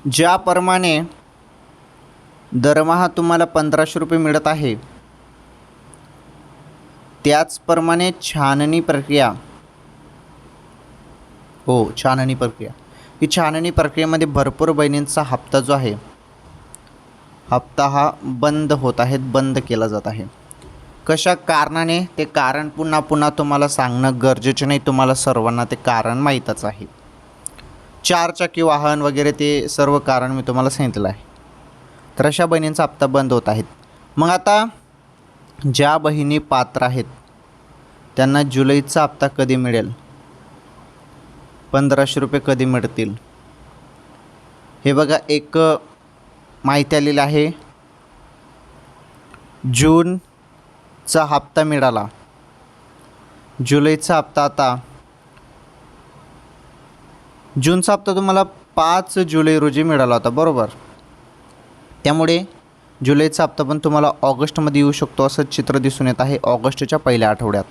ज्याप्रमाणे दरमहा तुम्हाला 1500 रुपये मिळत आहे, त्याचप्रमाणे छाननी प्रक्रिया, छाननी प्रक्रिया, ही छाननी प्रक्रियेमध्ये भरपूर बहिणींचा हप्ता जो आहे, हप्ता हा बंद होत आहे, बंद केला जात आहे. कशा कारणाने ते कारण पुन्हा पुन्हा तुम्हाला सांगणं गरजेचं नाही, तुम्हाला सर्वांना ते कारण माहीतच आहे. 4 चाकी वाहन वगैरे ते सर्व कारण मी तुम्हाला सांगितलं आहे. तर अशा बहिणींचा हप्ता बंद होत आहेत. मग आता ज्या बहिणी पात्र आहेत त्यांना जुलैचा हप्ता कधी मिळेल, 1500 रुपये कधी मिळतील, हे बघा. एक माहिती आलेली आहे. जूनचा हप्ता मिळाला, जुलैचा हप्ता, आता जूनचा हप्ता तुम्हाला 5 जुलै रोजी मिळाला होता, बरोबर. त्यामुळे जुलैचा हप्ता पण तुम्हाला ऑगस्टमध्ये येऊ शकतो असं चित्र दिसून येत आहे, ऑगस्टच्या पहिल्या आठवड्यात.